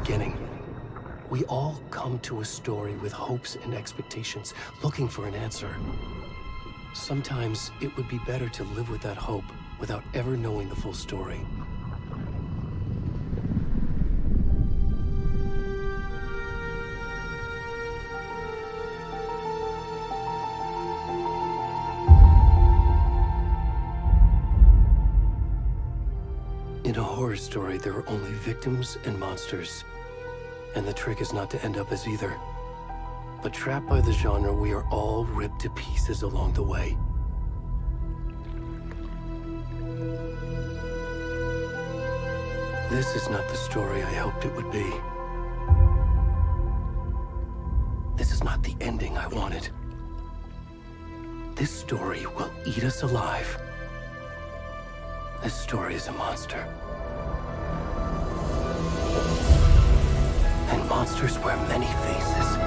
beginning. We all come to a story with hopes and expectations, looking for an answer. Sometimes it would be better to live with that hope without ever knowing the full story. In a horror story, there are only victims and monsters. And the trick is not to end up as either. But trapped by the genre, we are all ripped to pieces along the way. This is not the story I hoped it would be. This is not the ending I wanted. This story will eat us alive. This story is a monster. And monsters wear many faces.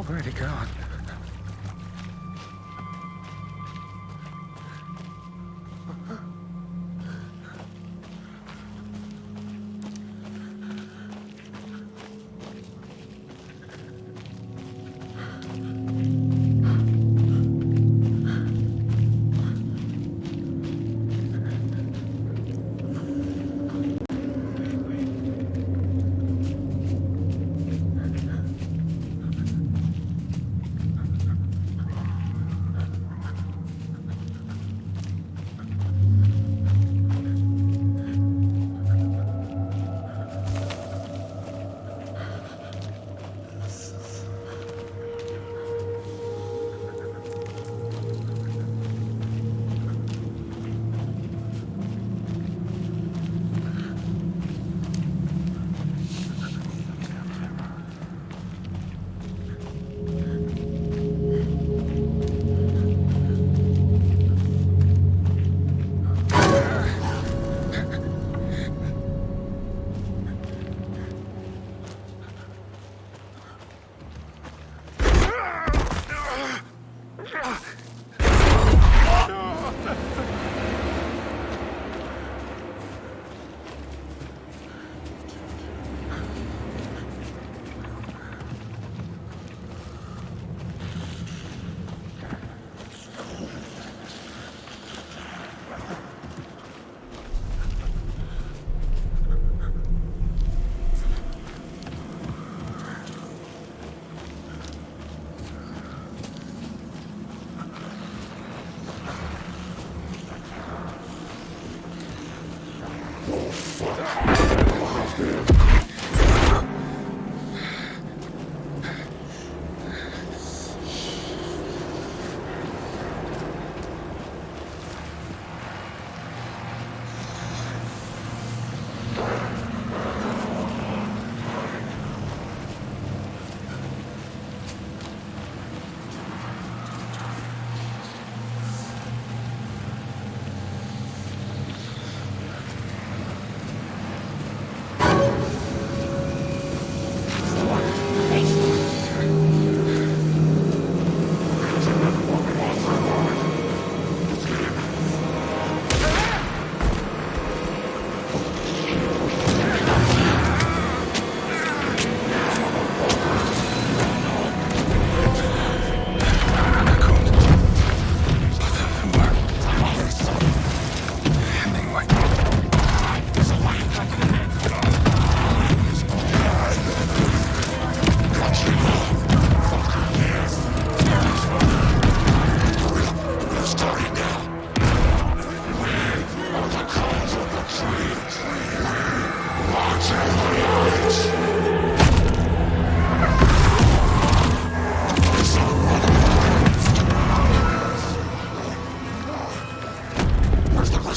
Where'd he go?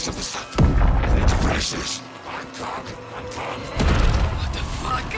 rest of the stuff. I need to finish this. What the fuck?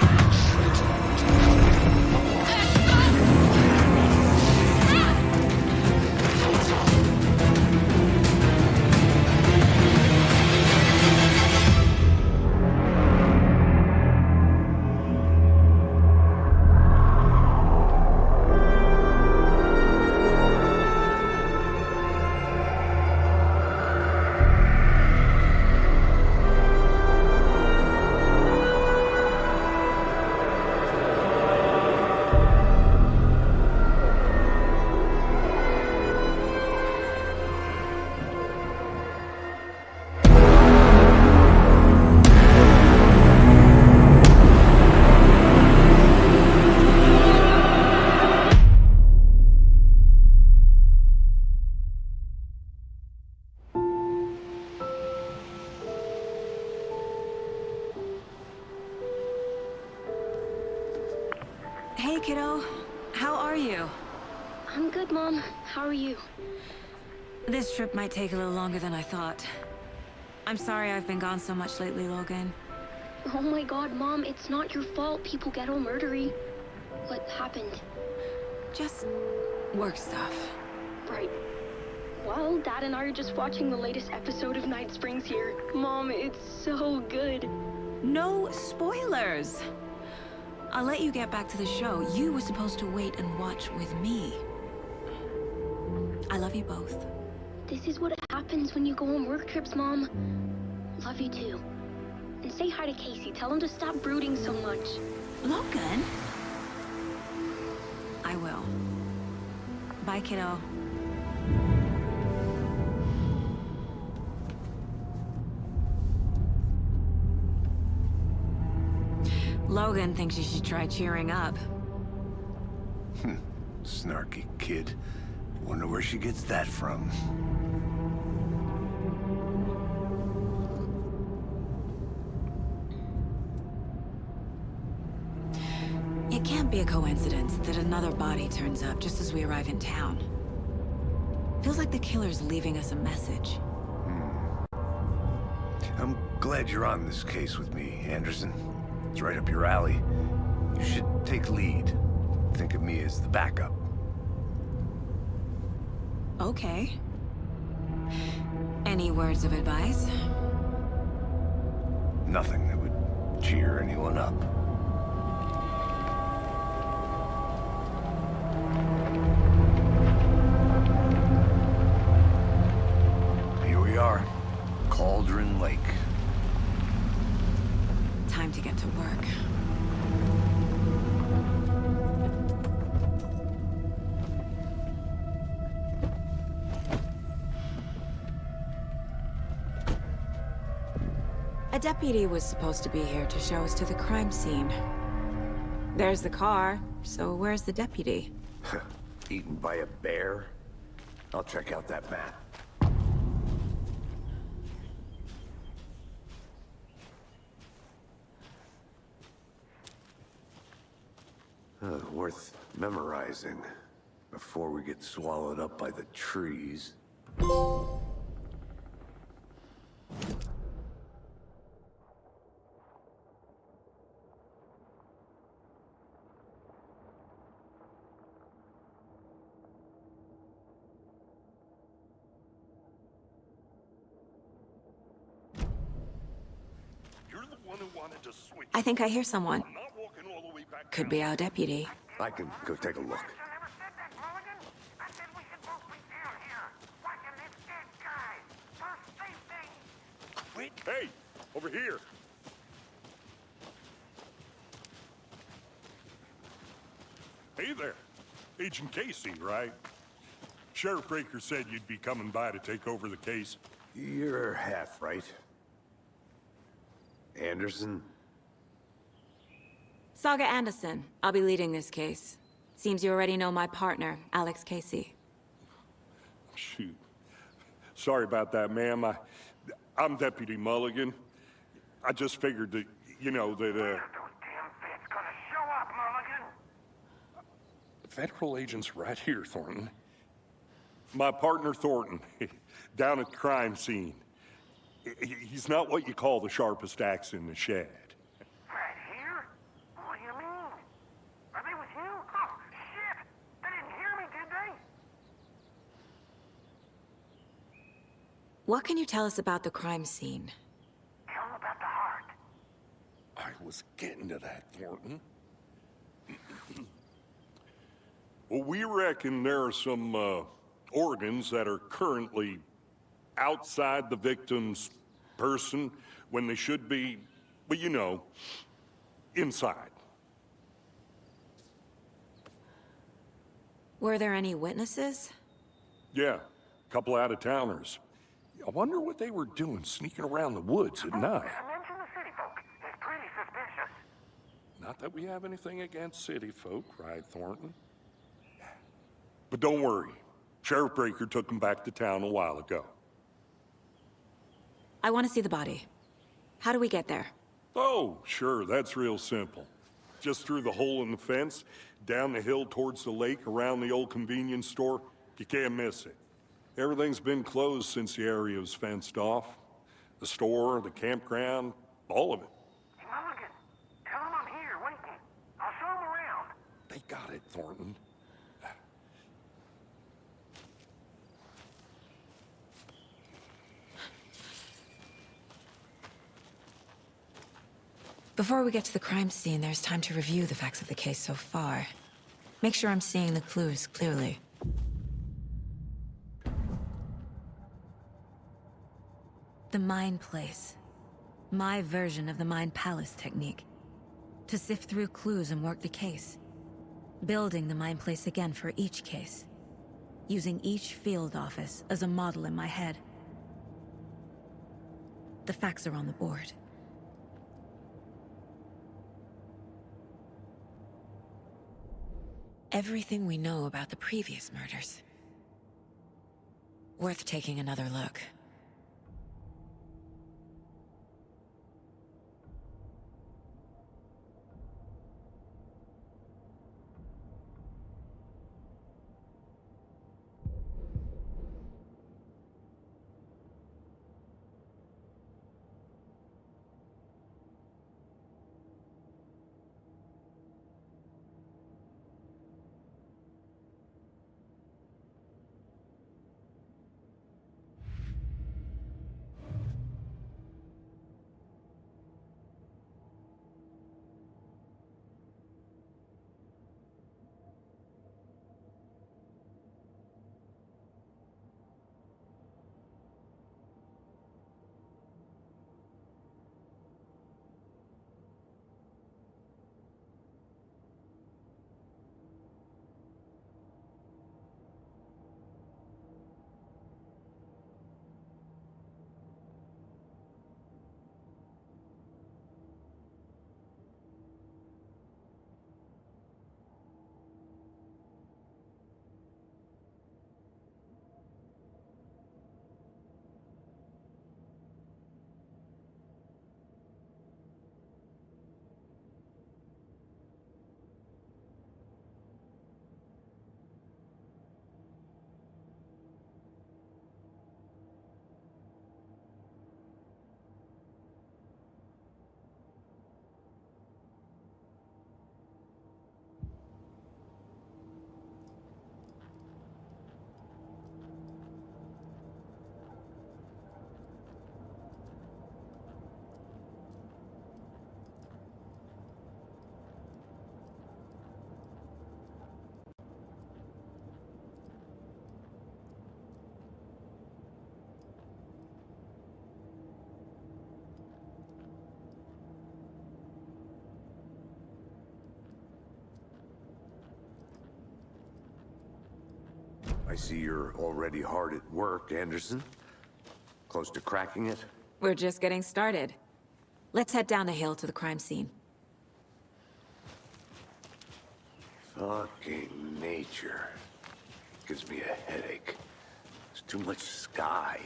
Hey, kiddo. How are you? I'm good, Mom. How are you? This trip might take a little longer than I thought. I'm sorry I've been gone so much lately, Logan. Oh my god, Mom, it's not your fault people get all murdery. What happened? Just work stuff. Right. Well, Dad and I are just watching the latest episode of Night Springs here. Mom, it's so good. No spoilers! I'll let you get back to the show. You were supposed to wait and watch with me. I love you both. This is what happens when you go on work trips, Mom. Love you too. And say hi to Casey. Tell him to stop brooding so much. Logan? I will. Bye, kiddo. Logan thinks you should try cheering up. Snarky kid. Wonder where she gets that from. It can't be a coincidence that another body turns up just as we arrive in town. Feels like the killer's leaving us a message. I'm glad you're on this case with me, Anderson. It's right up your alley. You should take lead. Think of me as the backup. Okay. Any words of advice? Nothing that would cheer anyone up. Here we are. Cauldron Lake. Time to get to work. A deputy was supposed to be here to show us to the crime scene. There's the car, so where's the deputy? Eaten by a bear? I'll check out that map. Worth memorizing before we get swallowed up by the trees. You're the one who wanted to switch. I think I hear someone. I'm not walking all the way back Could down. be our deputy. I can go take a look. Wait. Hey, over here. Hey there. Agent Casey, right? Sheriff Breaker said you'd be coming by to take over the case. You're half right. Anderson? Saga Anderson. I'll be leading this case. Seems you already know my partner, Alex Casey. Shoot. Sorry about that, ma'am. I'm Deputy Mulligan. I just figured that, you know, that, Federal agents right here, Thornton. My partner, Thornton, down at the crime scene. He's not what you call the sharpest axe in the shed. Right here? What do you mean? Are they with you? Oh, shit! They didn't hear me, did they? What can you tell us about the crime scene? Tell them about the heart. I was getting to that, Thornton. Well, we reckon there are some organs that are currently outside the victim's person when they should be, well, you know, inside. Were there any witnesses? Yeah, a couple out-of-towners. I wonder what they were doing sneaking around the woods at night. Mention the city folk. It's pretty suspicious. Not that we have anything against city folk, right, Thornton? But don't worry. Sheriff Breaker took them back to town a while ago. I want to see the body. How do we get there? Oh, sure, that's real simple. Just through the hole in the fence, down the hill towards the lake, around the old convenience store. You can't miss it. Everything's been closed since the area was fenced off. The store, the campground, all of it. Hey, Mulligan, tell them I'm here waiting. I'll show them around. They got it, Thornton. Before we get to the crime scene, there's time to review the facts of the case so far. Make sure I'm seeing the clues clearly. The Mind Place. My version of the Mind Palace technique. To sift through clues and work the case. Building the Mind Place again for each case. Using each field office as a model in my head. The facts are on the board. Everything we know about the previous murders. Worth taking another look. I see you're already hard at work, Anderson. Close to cracking it? We're just getting started. Let's head down the hill to the crime scene. Fucking nature. Gives me a headache. There's too much sky.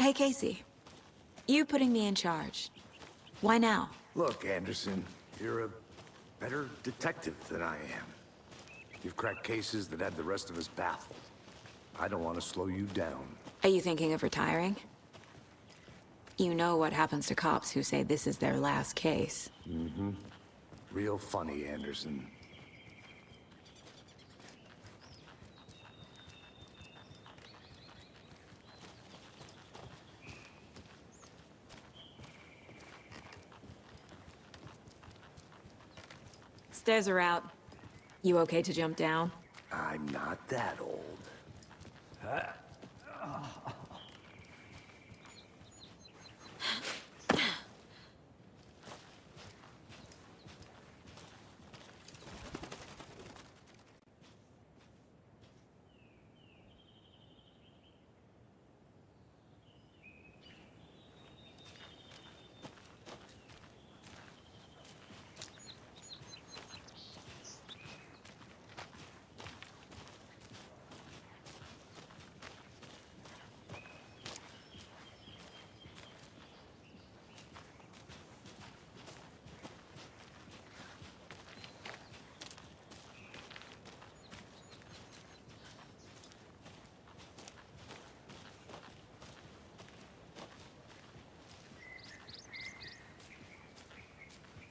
Hey, Casey. You putting me in charge. Why now? Look, Anderson, you're a better detective than I am. You've cracked cases that had the rest of us baffled. I don't want to slow you down. Are you thinking of retiring? You know what happens to cops who say this is their last case. Real funny, Anderson. Stairs are out. You okay to jump down? I'm not that old.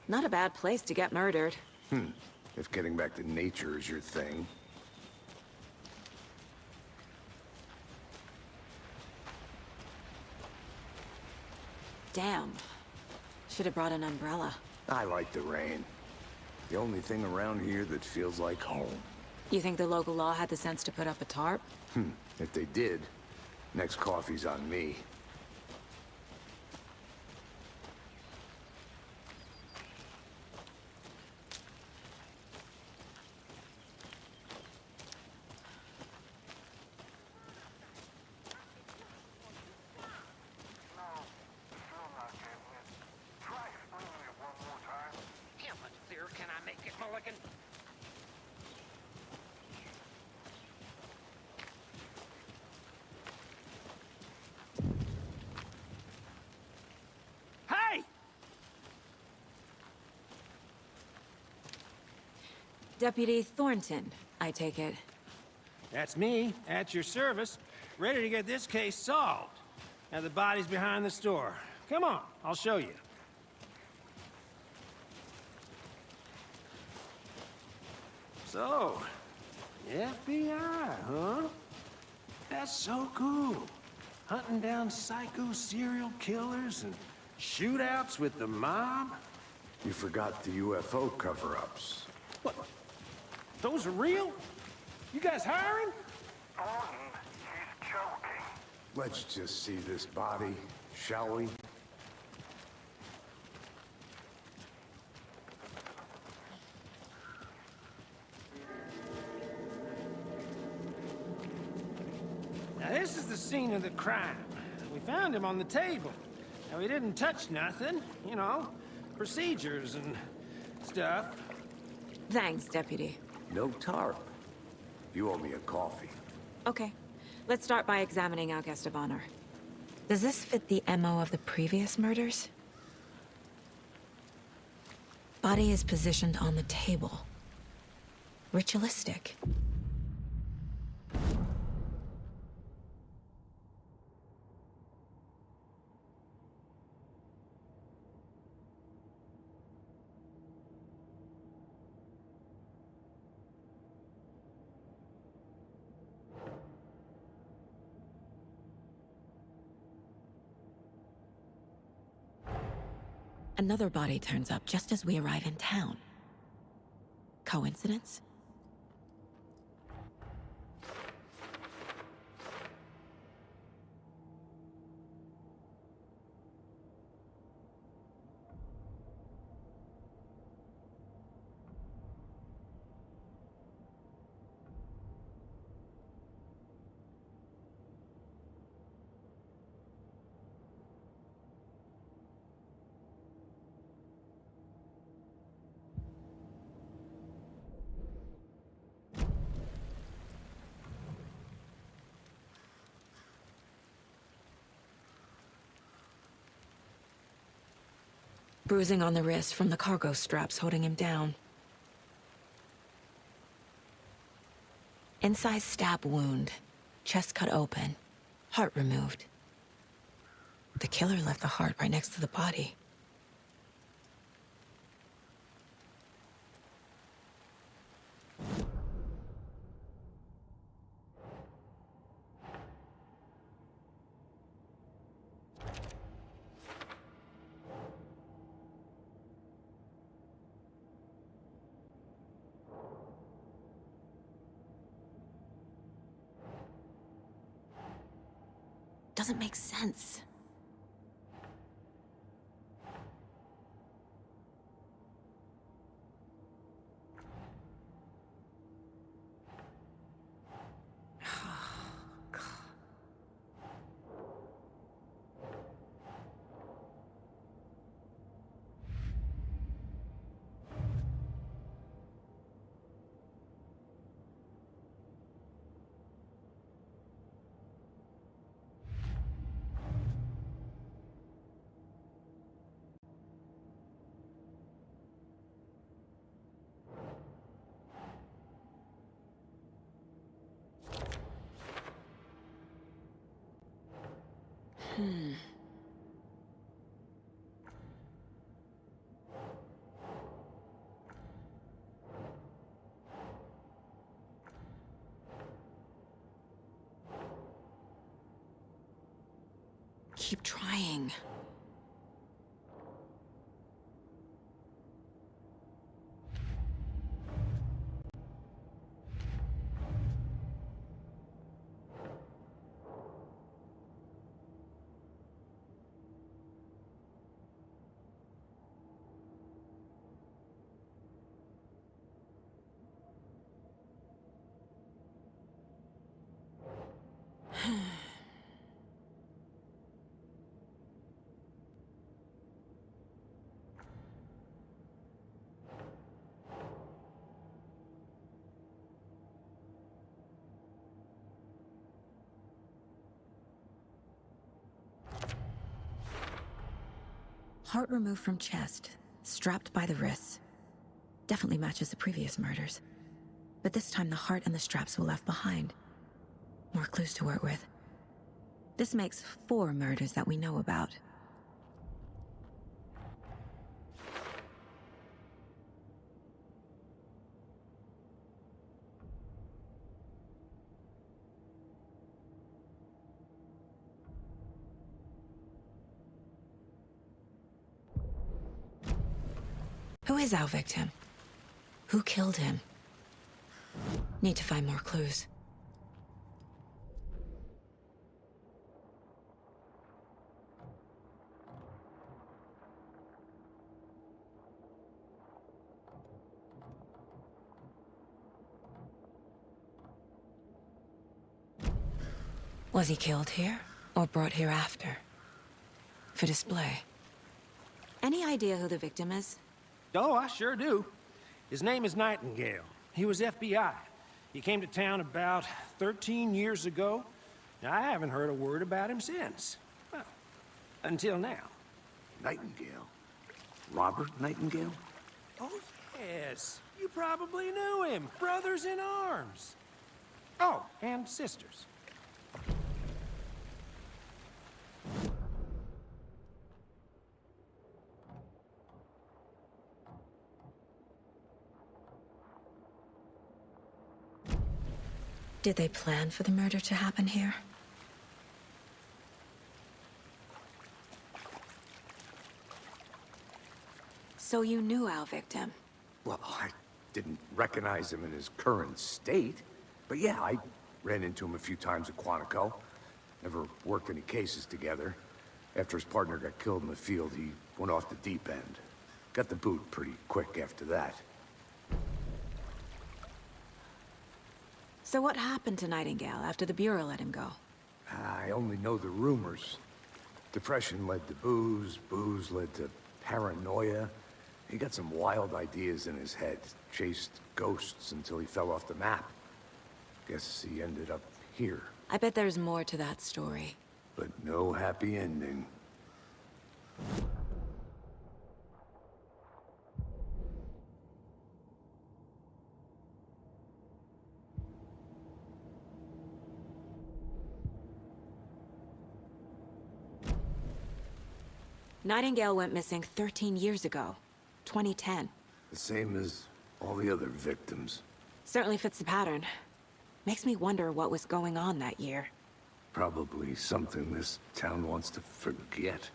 Not a bad place to get murdered. If getting back to nature is your thing. Damn. Should have brought an umbrella. I like the rain. The only thing around here that feels like home. You think the local law had the sense to put up a tarp? If they did, next coffee's on me. No, still not getting it. Try explaining it one more time. How much clearer can I make it, Mulligan? Hey! Deputy Thornton, I take it. That's me, at your service, ready to get this case solved. Now the body's behind the store. Come on, I'll show you. So, FBI, huh? That's so cool. Hunting down psycho serial killers and shootouts with the mob? You forgot the UFO cover-ups. What? Those are real? You guys hiring? Thornton, he's joking. Let's just see this body, shall we? Now this is the scene of the crime. We found him on the table. Now he didn't touch nothing, you know, procedures and stuff. Thanks, Deputy. No tarp. You owe me a coffee. Okay. Let's start by examining our guest of honor. Does this fit the MO of the previous murders? Body is positioned on the table. Ritualistic. Another body turns up just as we arrive in town. Coincidence? Bruising on the wrist from the cargo straps holding him down. Incised stab wound. Chest cut open. Heart removed. The killer left the heart right next to the body. Doesn't make sense. Keep trying. Heart removed from chest, strapped by the wrists. Definitely matches the previous murders. But this time the heart and the straps were left behind. More clues to work with. This makes 4 murders that we know about. Who is our victim? Who killed him? Need to find more clues. Was he killed here, or brought here after? For display. Any idea who the victim is? Oh, I sure do. His name is Nightingale. He was FBI. He came to town about 13 years ago. Now, I haven't heard a word about him since. Well, until now. Nightingale? Robert Nightingale? Oh, yes. You probably knew him. Brothers in arms. Oh, and sisters. Did they plan for the murder to happen here? So you knew our victim? Well, I didn't recognize him in his current state. But yeah, I ran into him a few times at Quantico. Never worked any cases together. After his partner got killed in the field, he went off the deep end. Got the boot pretty quick after that. So what happened to Nightingale after the Bureau let him go? I only know the rumors. Depression led to booze, booze led to paranoia. He got some wild ideas in his head, chased ghosts until he fell off the map. Guess he ended up here, I bet there's more to that story. but no happy ending. Nightingale went missing 13 years ago. 2010. The same as all the other victims. Certainly fits the pattern. Makes me wonder what was going on that year. Probably something this town wants to forget.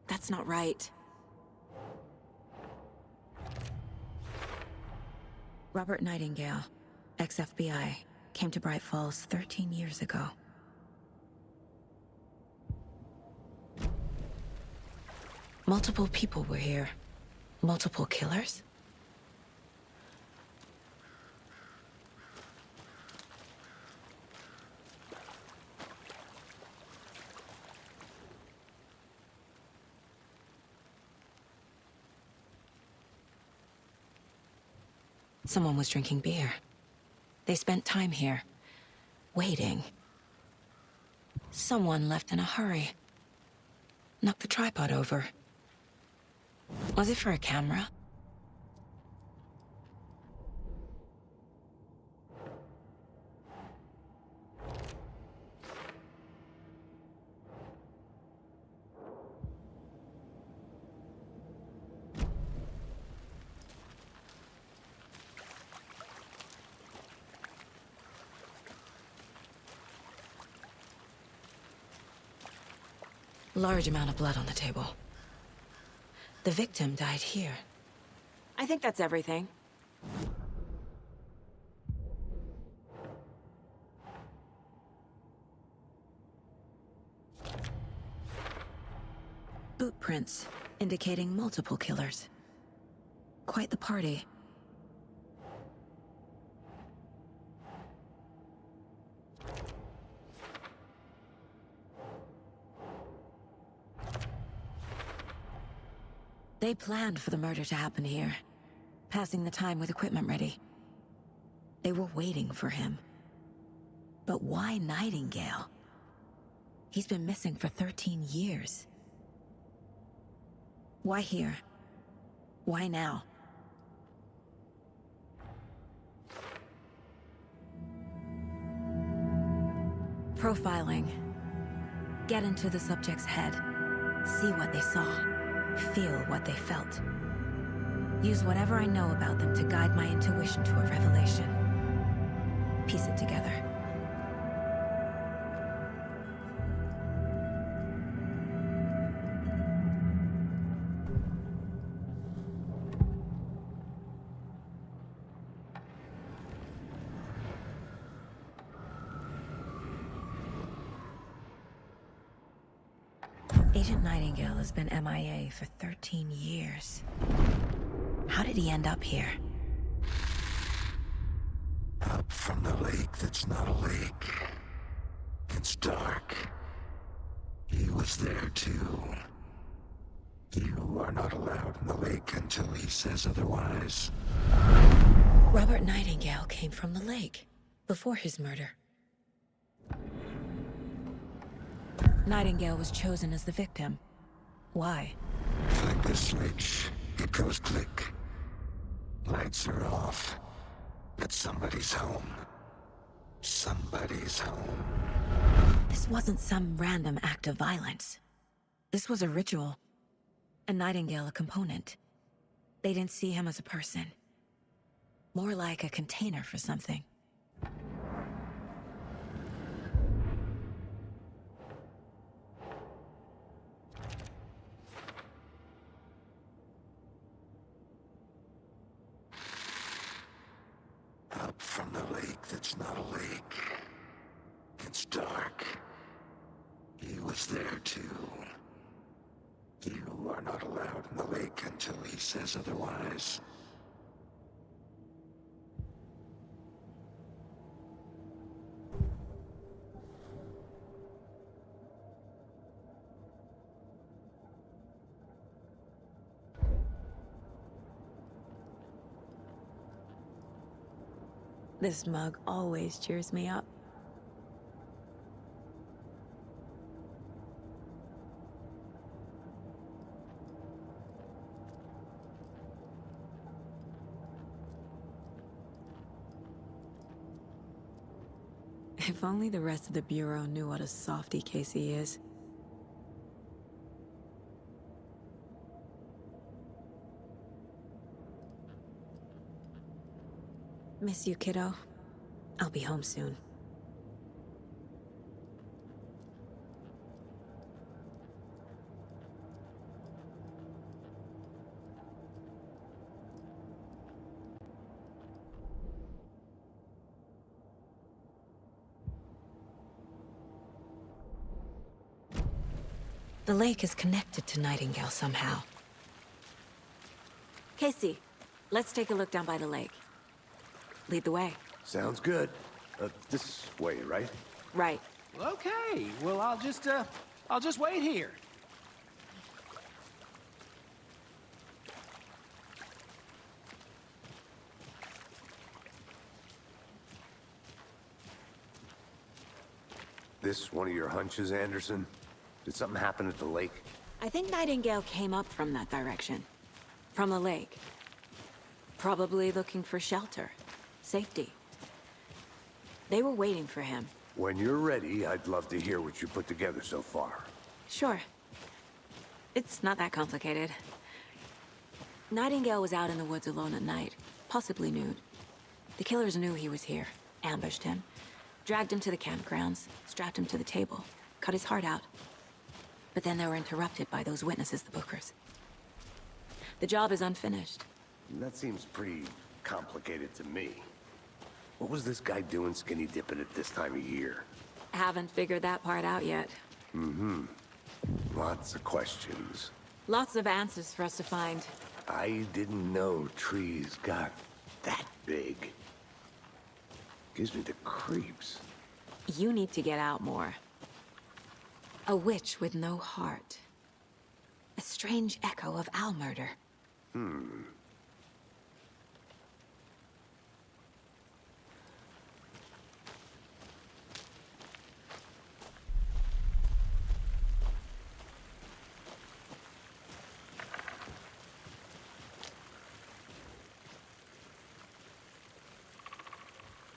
That's not right. Robert Nightingale, ex-FBI, came to Bright Falls 13 years ago. Multiple people were here. Multiple killers? Someone was drinking beer. They spent time here, waiting. Someone left in a hurry. Knocked the tripod over. Was it for a camera? Large amount of blood on the table. The victim died here. I think that's everything. Boot prints, indicating multiple killers. Quite the party. They planned for the murder to happen here, passing the time with equipment ready. They were waiting for him. But why Nightingale? He's been missing for 13 years. Why here? Why now? Profiling. Get into the subject's head. See what they saw. Feel what they felt. Use whatever I know about them to guide my intuition to a revelation. Piece it together. Agent Nightingale has been MIA for 13 years. How did he end up here? Up from the lake that's not a lake. It's dark. He was there too. You are not allowed in the lake until he says otherwise. Robert Nightingale came from the lake, before his murder. Nightingale was chosen as the victim. Why? Flick the switch, it goes click. Lights are off. But somebody's home. Somebody's home. This wasn't some random act of violence. This was a ritual. And Nightingale a component. They didn't see him as a person. More like a container for something. Up from the lake that's not a lake. It's dark. He was there too. You are not allowed in the lake until he says otherwise. This mug always cheers me up. If only the rest of the Bureau knew what a softy Casey is. Miss you, kiddo. I'll be home soon. The lake is connected to Nightingale somehow. Casey, let's take a look down by the lake. Lead the way. Sounds good. This way, right? Right. Okay, well, I'll just wait here. This one of your hunches, Anderson? Did something happen at the lake? I think Nightingale came up from that direction. From the lake. Probably looking for shelter. Safety. They were waiting for him. When you're ready, I'd love to hear what you put together so far. Sure. It's not that complicated. Nightingale was out in the woods alone at night, possibly nude. The killers knew he was here, ambushed him, dragged him to the campgrounds, strapped him to the table, cut his heart out. But then they were interrupted by those witnesses, the Bookers. The job is unfinished. That seems pretty complicated to me. What was this guy doing skinny dipping at this time of year? Haven't figured that part out yet. Lots of questions. Lots of answers for us to find. I didn't know trees got that big. Gives me the creeps. You need to get out more. A witch with no heart. A strange echo of owl murder.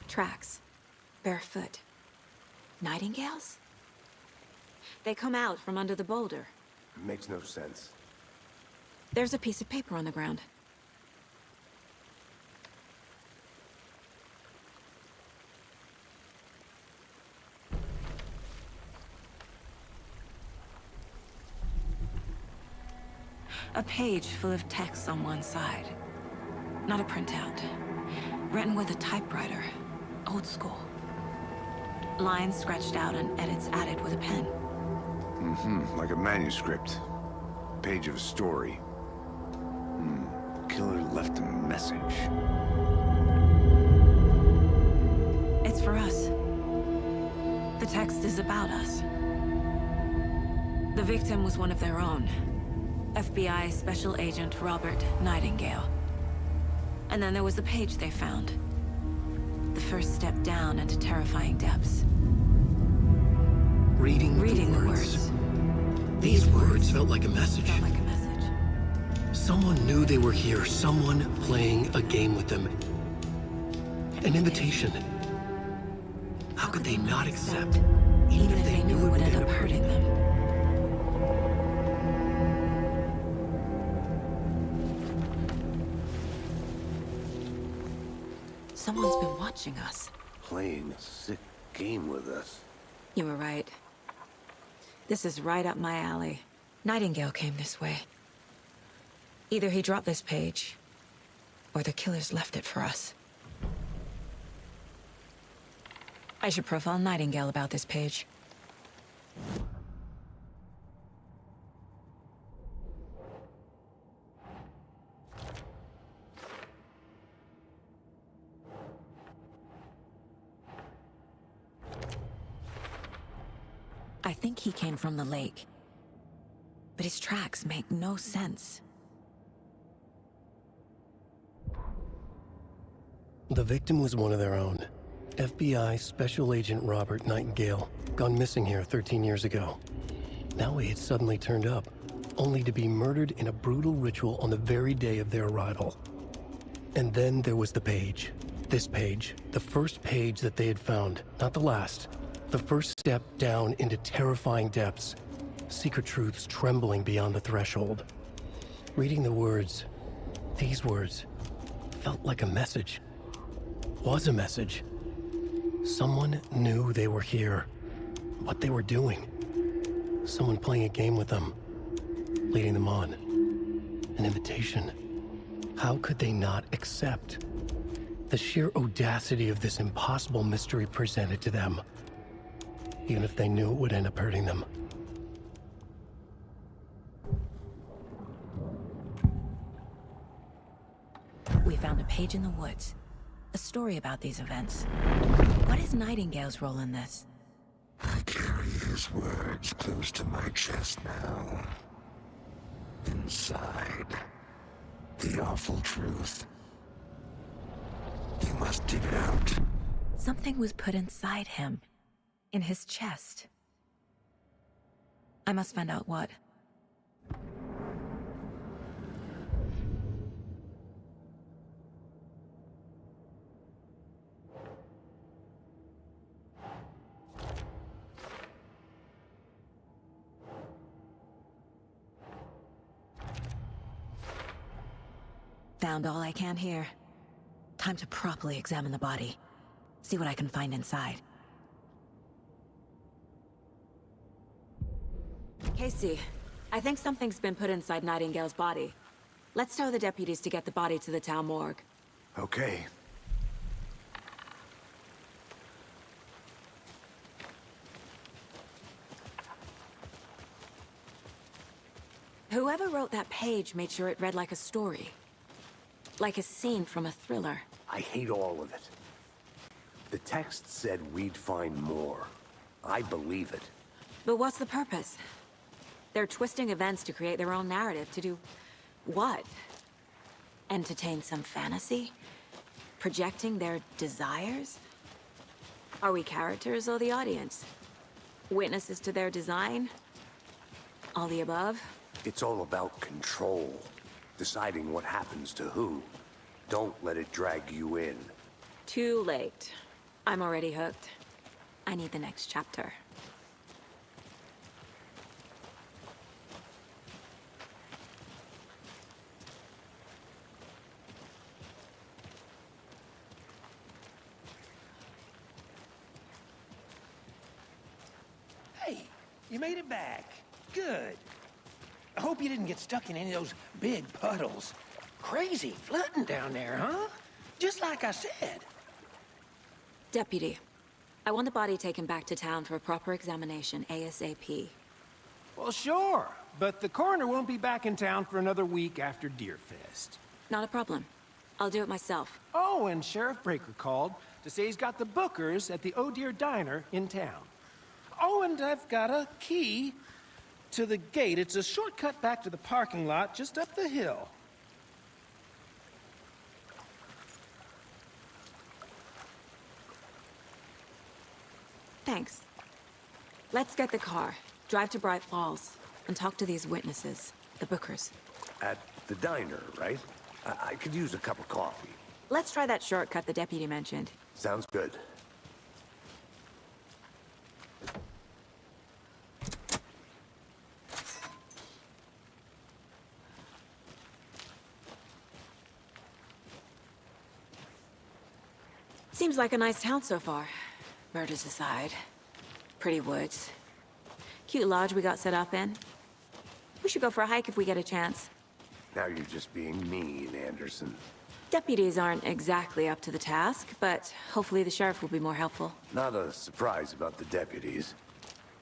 Tracks. Barefoot. Nightingales? They come out from under the boulder. Makes no sense. There's a piece of paper on the ground. A page full of text on one side. Not a printout. Written with a typewriter. Old school. Lines scratched out and edits added with a pen. Like a manuscript. Page of a story. Killer left a message. It's for us. The text is about us. The victim was one of their own. FBI Special Agent Robert Nightingale. And then there was the page they found. The first step down into terrifying depths. Reading The the words. These words felt like a message. Felt like a message. Someone knew they were here, someone playing a game with them. An invitation. How could they not accept, Even if they knew it would end up hurting them. Someone's been watching us. Playing a sick game with us. You were right. This is right up my alley. Nightingale came this way. Either he dropped this page, or the killers left it for us. I should profile Nightingale about this page. I think he came from the lake. But his tracks make no sense. The victim was one of their own. FBI Special Agent Robert Nightingale, gone missing here 13 years ago. Now he had suddenly turned up, only to be murdered in a brutal ritual on the very day of their arrival. And then there was the page. This page, the first page that they had found, not the last. The first step down into terrifying depths. Secret truths trembling beyond the threshold. Reading the words, these words, felt like a message. Was a message. Someone knew they were here. What they were doing. Someone playing a game with them. Leading them on. An invitation. How could they not accept? The sheer audacity of this impossible mystery presented to them. Even if they knew it would end up hurting them. We found a page in the woods. A story about these events. What is Nightingale's role in this? I carry his words close to my chest now. Inside, the awful truth. You must dig it out. Something was put inside him. In his chest. I must find out what. Found all I can here. Time to properly examine the body. See what I can find inside. Casey, I think something's been put inside Nightingale's body. Let's tell the deputies to get the body to the town morgue. Okay. Whoever wrote that page made sure it read like a story. Like a scene from a thriller. I hate all of it. The text said we'd find more. I believe it. But what's the purpose? They're twisting events to create their own narrative. To do what? Entertain some fantasy? Projecting their desires? Are we characters or the audience? Witnesses to their design? All the above? It's all about control. Deciding what happens to who. Don't let it drag you in. Too late. I'm already hooked. I need the next chapter. Hey, you made it back. Good. I hope you didn't get stuck in any of those big puddles. Crazy flooding down there, huh? Just like I said. Deputy, I want the body taken back to town for a proper examination, ASAP. Well, sure, but the coroner won't be back in town for another week after Deerfest. Not a problem. I'll do it myself. Oh, and Sheriff Breaker called to say he's got the Bookers at the Oh Deer Diner in town. Oh, and I've got a key to the gate. It's a shortcut back to the parking lot just up the hill. Thanks. Let's get the car, drive to Bright Falls, and talk to these witnesses, the Bookers. At the diner, right? I could use a cup of coffee. Let's try that shortcut the deputy mentioned. Sounds good. Seems like a nice town so far. Murders aside. Pretty woods. Cute lodge we got set up in. We should go for a hike if we get a chance. Now you're just being mean, Anderson. Deputies aren't exactly up to the task, but hopefully the sheriff will be more helpful. Not a surprise about the deputies.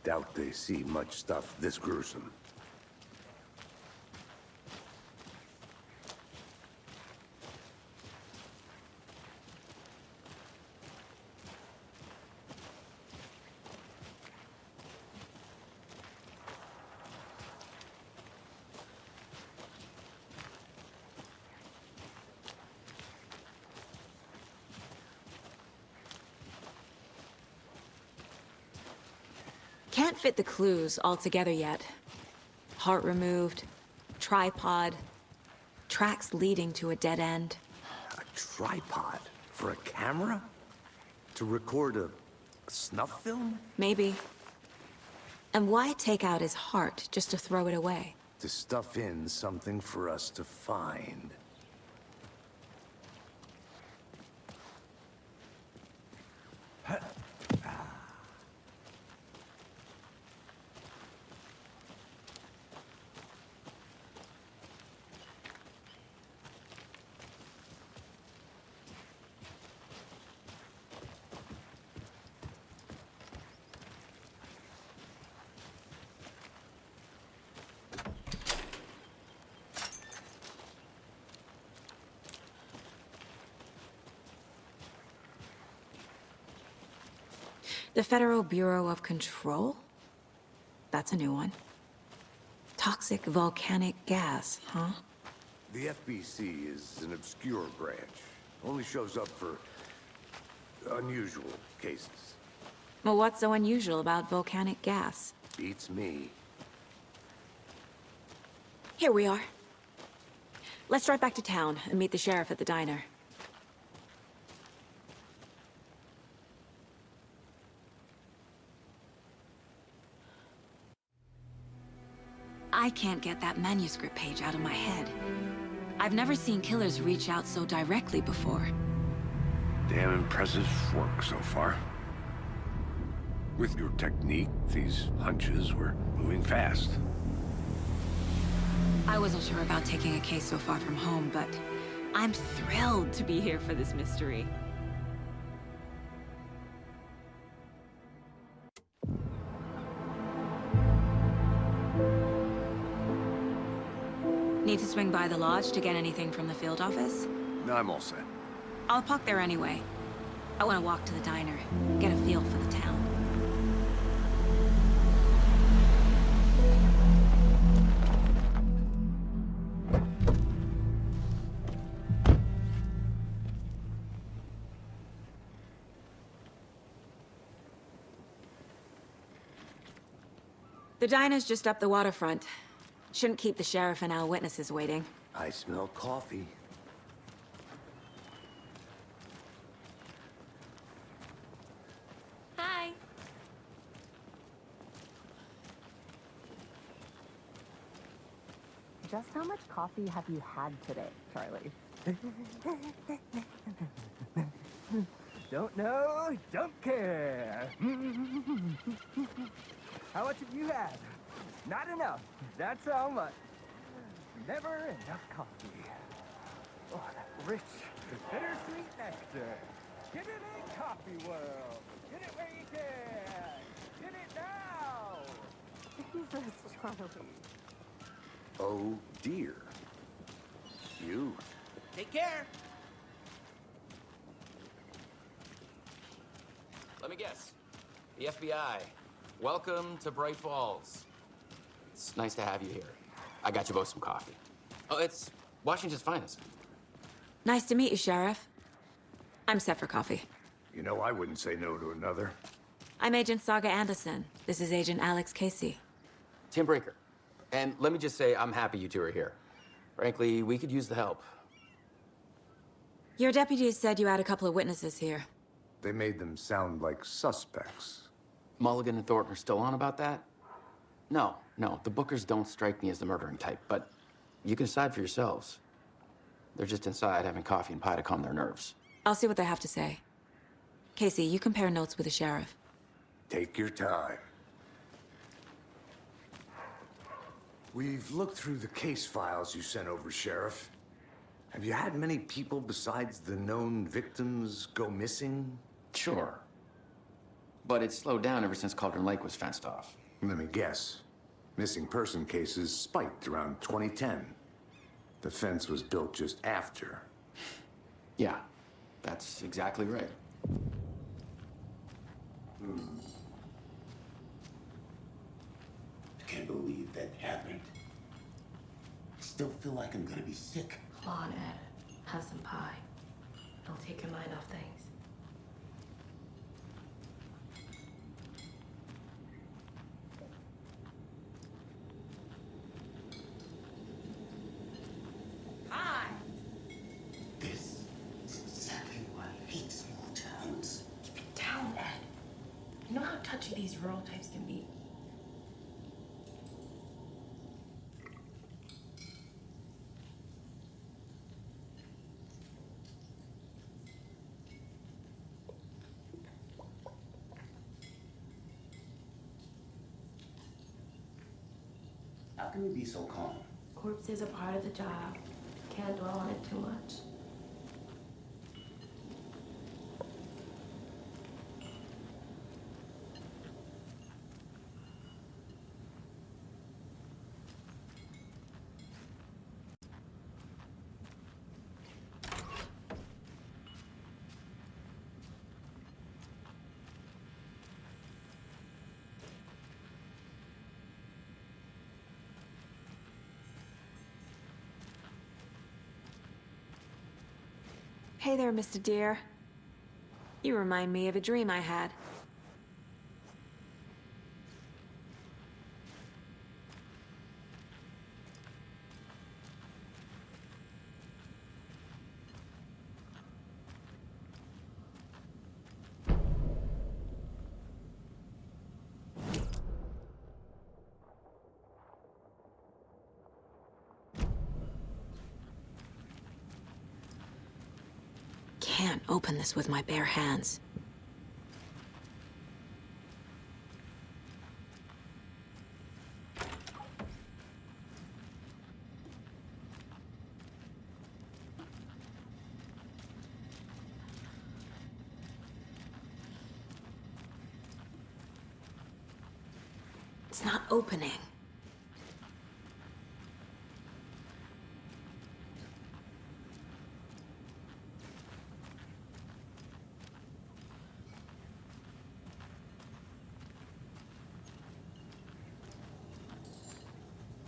Doubt they see much stuff this gruesome. can't fit the clues all together yet. Heart removed, tripod, tracks leading to a dead end. A tripod? For a camera? To record a snuff film? Maybe. And why take out his heart just to throw it away? To stuff in something for us to find. The Federal Bureau of Control? That's a new one. Toxic volcanic gas, huh? The FBC is an obscure branch. Only shows up for unusual cases. Well, what's so unusual about volcanic gas? Beats me. Here we are. Let's drive back to town and meet the sheriff at the diner. I can't get that manuscript page out of my head. I've never seen killers reach out so directly before. Damn impressive work so far. With your technique, these hunches were moving fast. I wasn't sure about taking a case so far from home, but I'm thrilled to be here for this mystery. Need to swing by the lodge to get anything from the field office? No, I'm all set. I'll park there anyway. I want to walk to the diner, get a feel for the town. The diner's just up the waterfront. Shouldn't keep the sheriff and our witnesses waiting. I smell coffee. Hi. Just how much coffee have you had today, Charlie? Don't know, don't care. How much have you had? Not enough. That's how much. Never enough coffee. Oh, that rich, bittersweet nectar. Get it in Coffee World. Get it where you can. Get it now. Jesus, Charlie. Oh, dear. You. Take care. Let me guess. The FBI. Welcome to Bright Falls. It's nice to have you here. I got you both some coffee. Oh, it's Washington's finest. Nice to meet you, Sheriff. I'm set for coffee. You know, I wouldn't say no to another. I'm Agent Saga Anderson. This is Agent Alex Casey. Tim Brinker. And let me just say, I'm happy you two are here. Frankly, we could use the help. Your deputies said you had a couple of witnesses here. They made them sound like suspects. Mulligan and Thornton are still on about that? No, the Bookers don't strike me as the murdering type, but you can decide for yourselves. They're just inside having coffee and pie to calm their nerves. I'll see what they have to say. Casey, you compare notes with the sheriff. Take your time. We've looked through the case files you sent over, Sheriff. Have you had many people besides the known victims go missing? Sure. But it's slowed down ever since Cauldron Lake was fenced off. Let me guess. Missing person cases spiked around 2010. The fence was built just after. Yeah, that's exactly right. I can't believe that happened. I still feel like I'm gonna be sick. Come on, Ed. Have some pie. It'll take your mind off things. rural types can be. How can you be so calm? Corpses are part of the job. Can't dwell on it too much. Hey there, Mr. Deer. You remind me of a dream I had. Can't open this with my bare hands. It's not opening.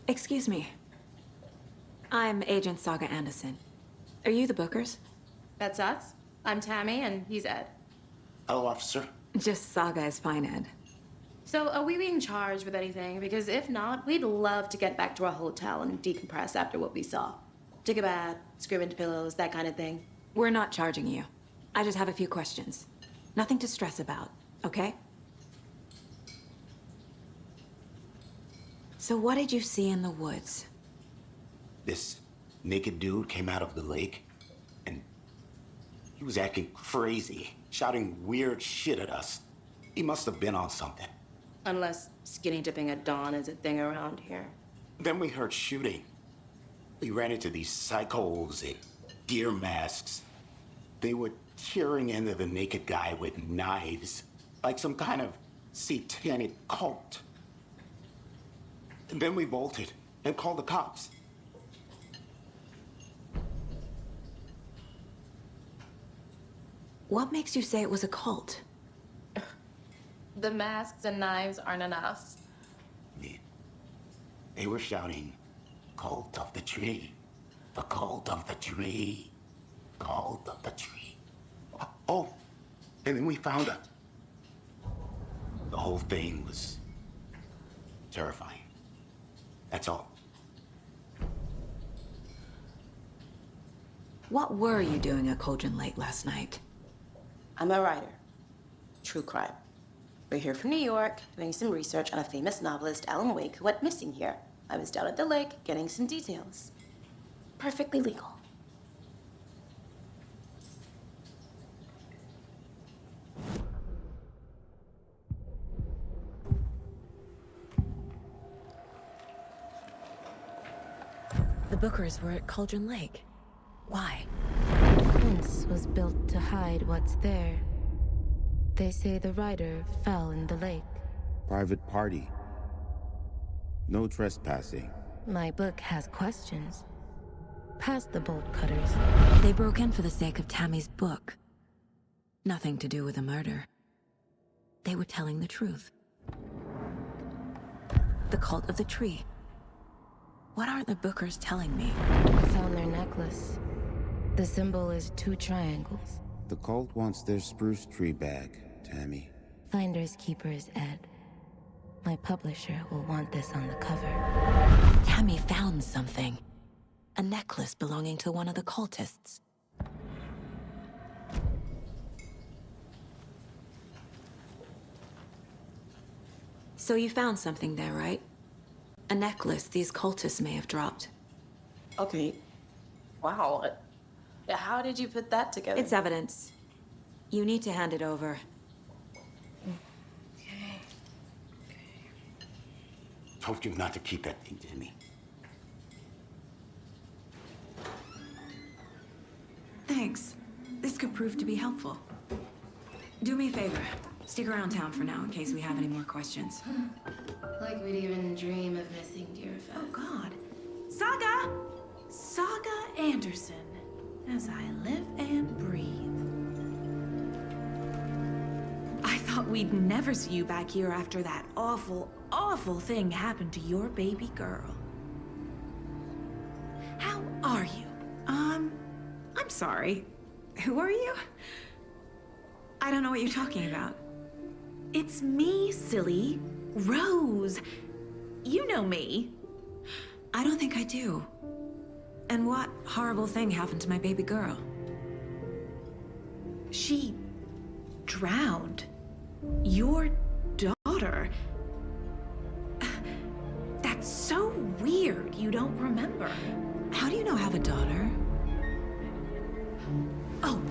Excuse me. I'm Agent Saga Anderson. Are you the Bookers? That's us. I'm Tammy, and he's Ed. Hello, officer. Just Saga is fine, Ed. So, are we being charged with anything? Because if not, we'd love to get back to our hotel and decompress after what we saw. Take a bath, scream into pillows, that kind of thing. We're not charging you. I just have a few questions. Nothing to stress about, okay? So what did you see in the woods? This naked dude came out of the lake, and he was acting crazy, shouting weird shit at us. He must have been on something. Unless skinny dipping at dawn is a thing around here. Then we heard shooting. We ran into these psychos in deer masks. They were tearing into the naked guy with knives, like some kind of satanic cult. And then we bolted and called the cops. What makes you say it was a cult? The masks and knives aren't enough. They were shouting, "Cult of the tree, the cult of the tree, cult of the tree." Oh, and then we found her. The whole thing was terrifying. That's all. What were you doing at Cauldron Lake last night? I'm a writer. True crime. We're here from New York, doing some research on a famous novelist, Alan Wake, who went missing here. I was down at the lake, getting some details. Perfectly legal. The Bookers were at Cauldron Lake. Why? The fence was built to hide what's there. They say the rider fell in the lake. Private party. No trespassing. My book has questions. Past the bolt cutters. They broke in for the sake of Tammy's book. Nothing to do with a murder. They were telling the truth. The cult of the tree. What are the Bookers telling me? I found their necklace. The symbol is 2 triangles. The cult wants their spruce tree back, Tammy. Finders keepers, Ed. My publisher will want this on the cover. Tammy found something. A necklace belonging to one of the cultists. So you found something there, right? A necklace these cultists may have dropped. Okay. Wow. How did you put that together? It's evidence. You need to hand it over. Told you not to keep that thing to me. Thanks. This could prove to be helpful. Do me a favor. Stick around town for now in case we have any more questions. Like we'd even dream of missing Deerfest. Oh, God. Saga! Saga Anderson. As I live and breathe. I thought we'd never see you back here after that awful, awful thing happened to your baby girl. How are you? I'm sorry. Who are you? I don't know what you're talking about. It's me, silly. Rose. You know me. I don't think I do. And what horrible thing happened to my baby girl? She drowned. Your daughter. That's so weird you don't remember. How do you know I have a daughter? Oh,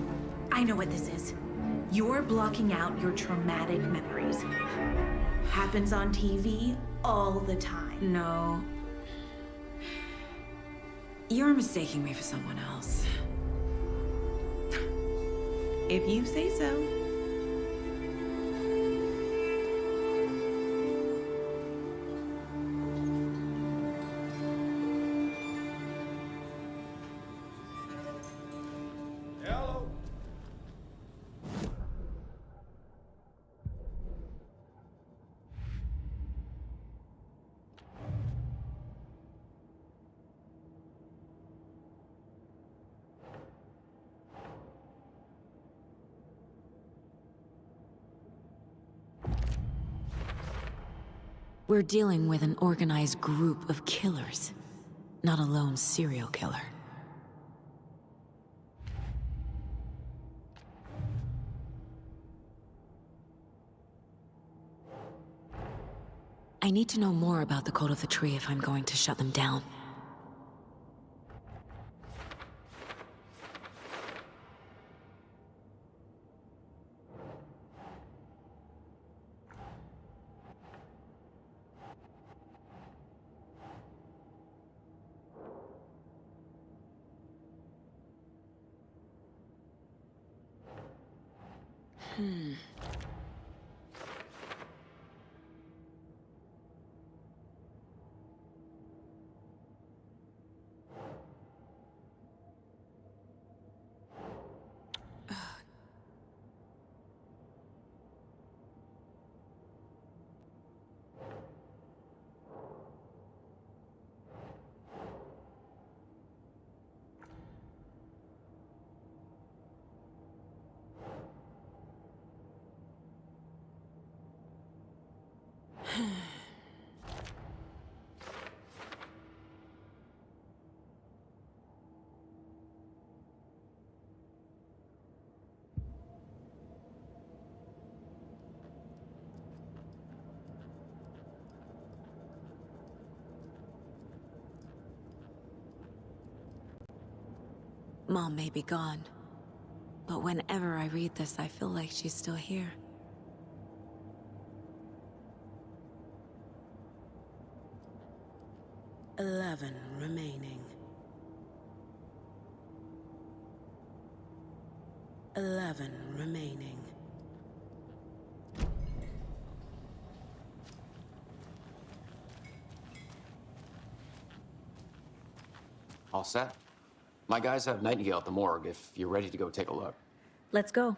I know what this is. You're blocking out your traumatic memories. Happens on TV all the time. No. You're mistaking me for someone else. If you say so. Hello. We're dealing with an organized group of killers, not a lone serial killer. I need to know more about the Cult of the Tree if I'm going to shut them down. Mom may be gone, but whenever I read this, I feel like she's still here. "11 remaining. 11 remaining. All set? My guys have Nightingale at the morgue if you're ready to go take a look. Let's go.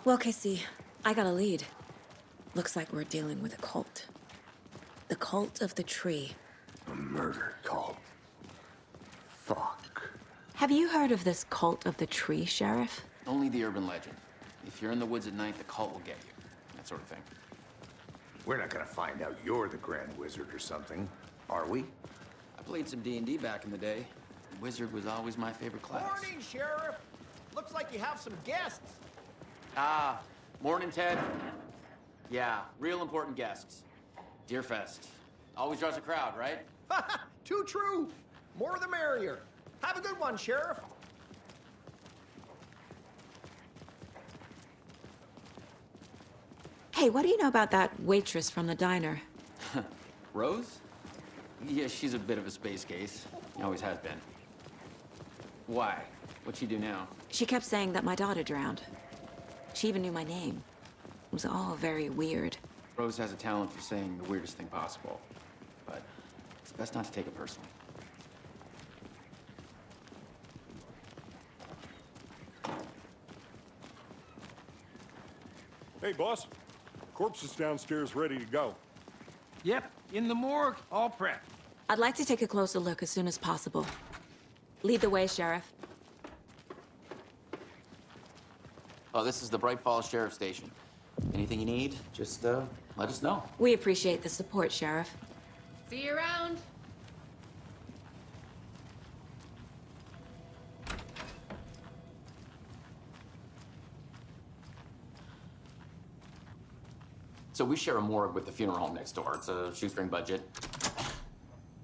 Well, Casey, I got a lead. Looks like we're dealing with a cult. The Cult of the Tree. A murder cult. Fuck. Have you heard of this Cult of the Tree, Sheriff? Only the urban legend. If you're in the woods at night, the cult will get you. That sort of thing. We're not gonna find out you're the Grand Wizard or something, are we? I played some D&D back in the day. Wizard was always my favorite class. Morning, Sheriff. Looks like you have some guests. Ah, morning, Ted. Yeah, real important guests. Deerfest. Always draws a crowd, right? Too true. More the merrier. Have a good one, Sheriff. Hey, what do you know about that waitress from the diner? Rose? Yeah, she's a bit of a space case. Always has been. Why? What'd she do now? She kept saying that my daughter drowned. She even knew my name. It was all very weird. Rose has a talent for saying the weirdest thing possible. But it's best not to take it personally. Hey, boss. Corpse is downstairs ready to go. Yep, in the morgue, all prepped. I'd like to take a closer look as soon as possible. Lead the way, Sheriff. Oh, this is the Bright Falls Sheriff Station. Anything you need, just let us know. We appreciate the support, Sheriff. See you around. So we share a morgue with the funeral home next door. It's a shoestring budget.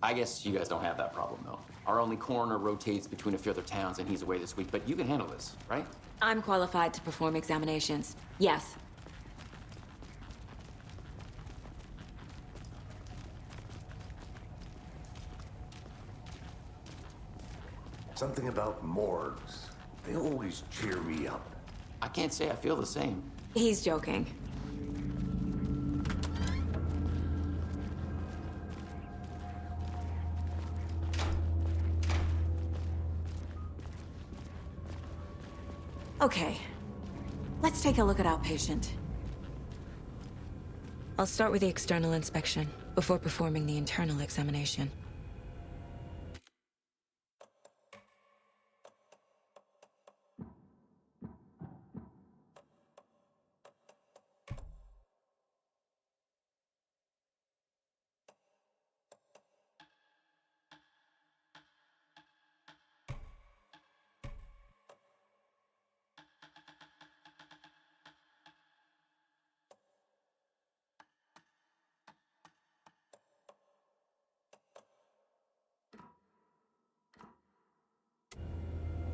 I guess you guys don't have that problem, though. Our only coroner rotates between a few other towns, and he's away this week, but you can handle this, right? I'm qualified to perform examinations. Yes. Something about morgues. They always cheer me up. I can't say I feel the same. He's joking. Okay, let's take a look at our patient. I'll start with the external inspection before performing the internal examination.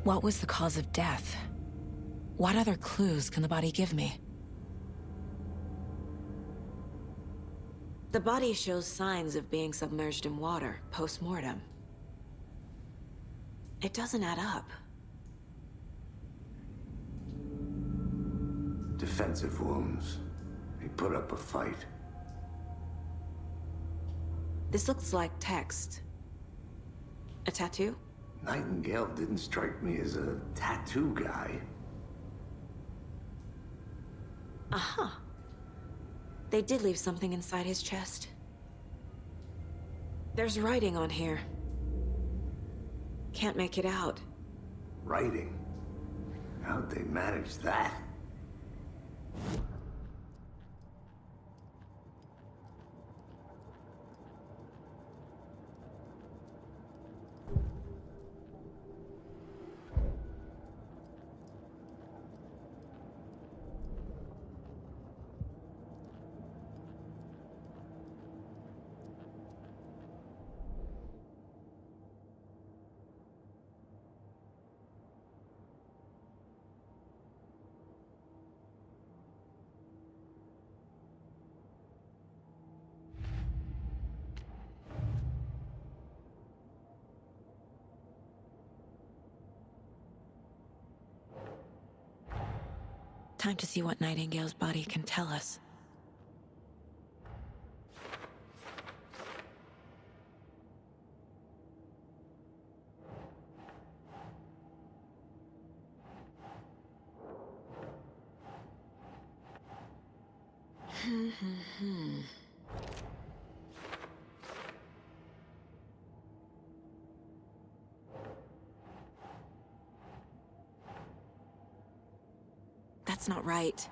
What was the cause of death? What other clues can the body give me? The body shows signs of being submerged in water post-mortem. It doesn't add up. Defensive wounds. He put up a fight. This looks like text. A tattoo? Nightingale didn't strike me as a tattoo guy. Uh-huh. They did leave something inside his chest. There's writing on here. Can't make it out. Writing? How'd they manage that? Time to see what Nightingale's body can tell us. That's not right.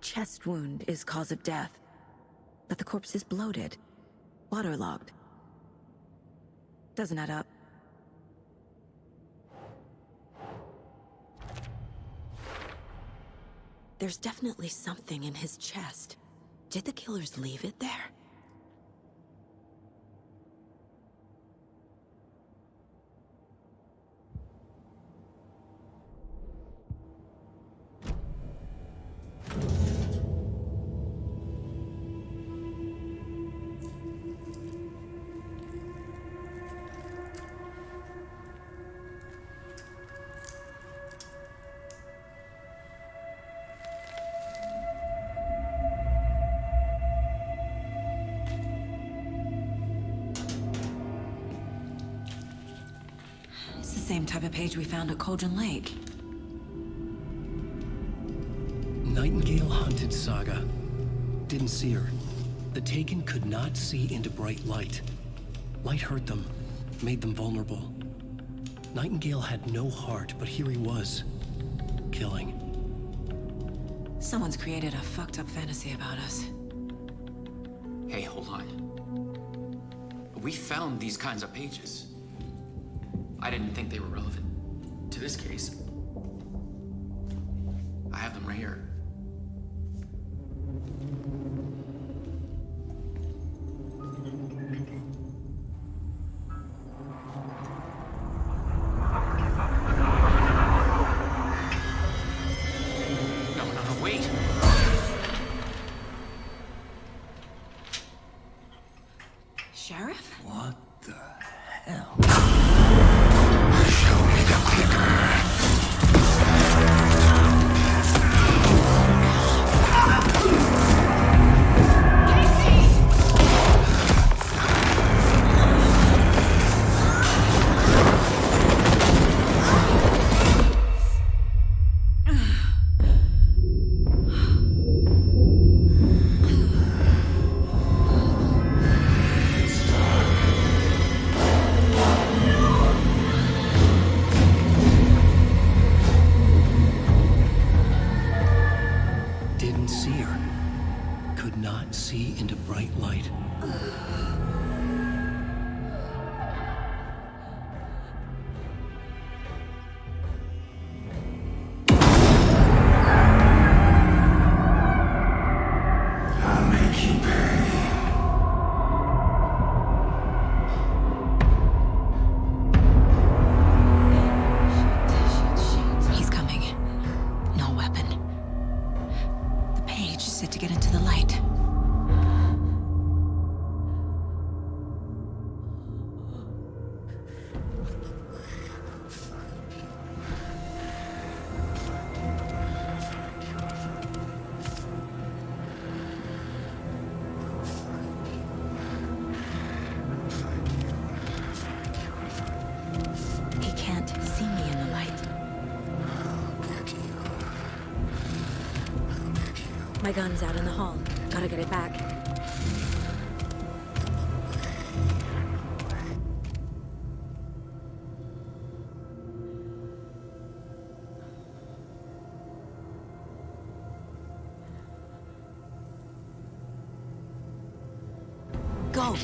chest wound is cause of death, but the corpse is bloated, waterlogged. Doesn't add up. There's definitely something in his chest. Did the killers leave it there? It's the same type of page we found at Cauldron Lake. Nightingale hunted Saga. Didn't see her. The Taken could not see into bright light. Light hurt them, made them vulnerable. Nightingale had no heart, but here he was, killing. Someone's created a fucked up fantasy about us. Hey, hold on. We found these kinds of pages. I didn't think they were relevant to this case. I have them right here. No, wait! Sheriff? What the hell? Show me the clicker. Didn't see her. Could not see into bright light. I'll make you pay. He's coming. No weapon. The page said to get into the light. He can't see me in the light. My gun's out in the hall. Gotta get it back. Go!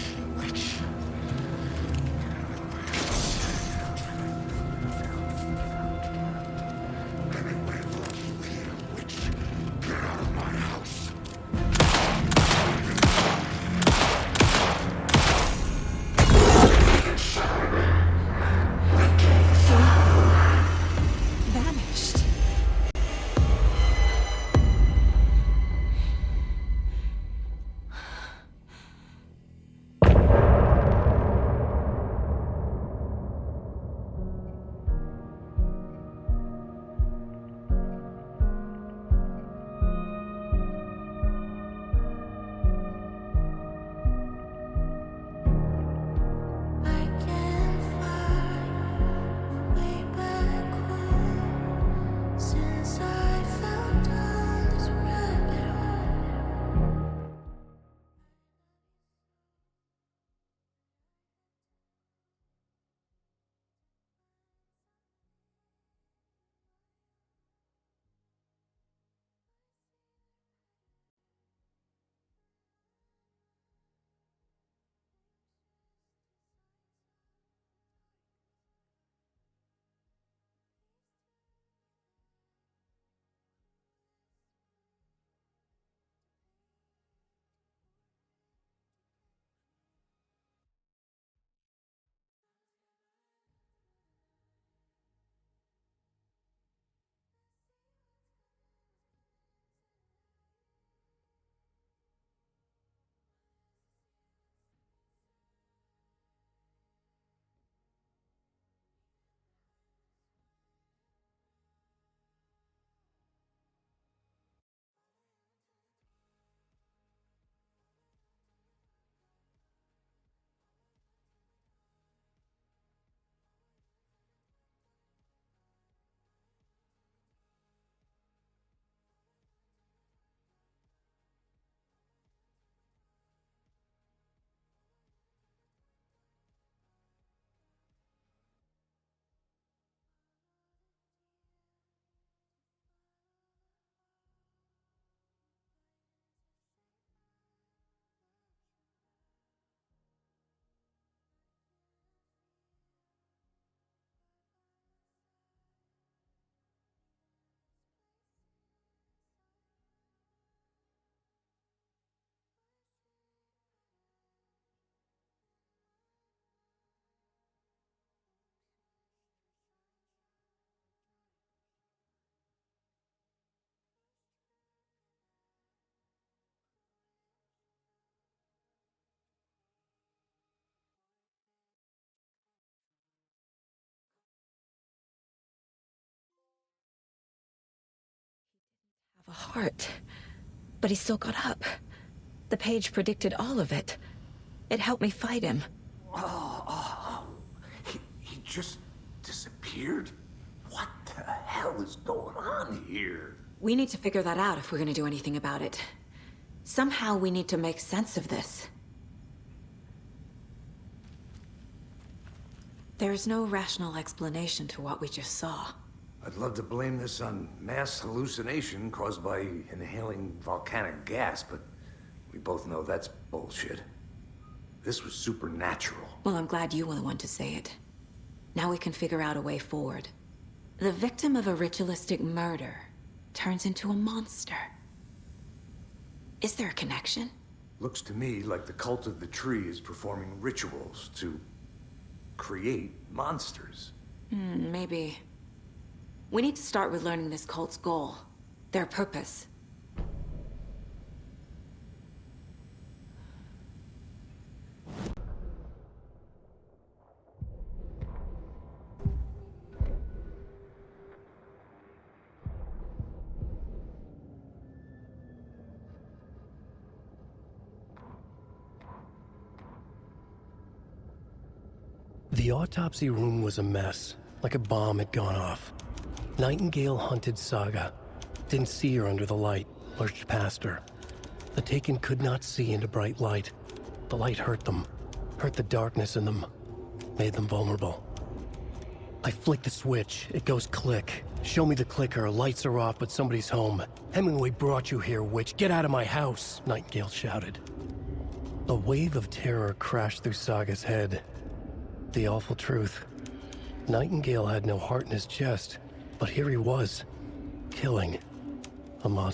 Get out of my house. Vanished. A heart. But he still got up. The page predicted all of it. It helped me fight him. He just disappeared? What the hell is going on here? We need to figure that out if we're gonna do anything about it. Somehow we need to make sense of this. There's no rational explanation to what we just saw. I'd love to blame this on mass hallucination caused by inhaling volcanic gas, but we both know that's bullshit. This was supernatural. Well, I'm glad you were the one to say it. Now we can figure out a way forward. The victim of a ritualistic murder turns into a monster. Is there a connection? Looks to me like the cult of the tree is performing rituals to create monsters. Maybe. We need to start with learning this cult's goal, their purpose. The autopsy room was a mess, like a bomb had gone off. Nightingale hunted Saga. Didn't see her under the light, lurched past her. The Taken could not see into bright light. The light hurt them, hurt the darkness in them, made them vulnerable. I flick the switch, it goes click. Show me the clicker, lights are off, but somebody's home. Hemingway brought you here, witch. Get out of my house, Nightingale shouted. A wave of terror crashed through Saga's head. The awful truth. Nightingale had no heart in his chest, but here he was, killing a monster.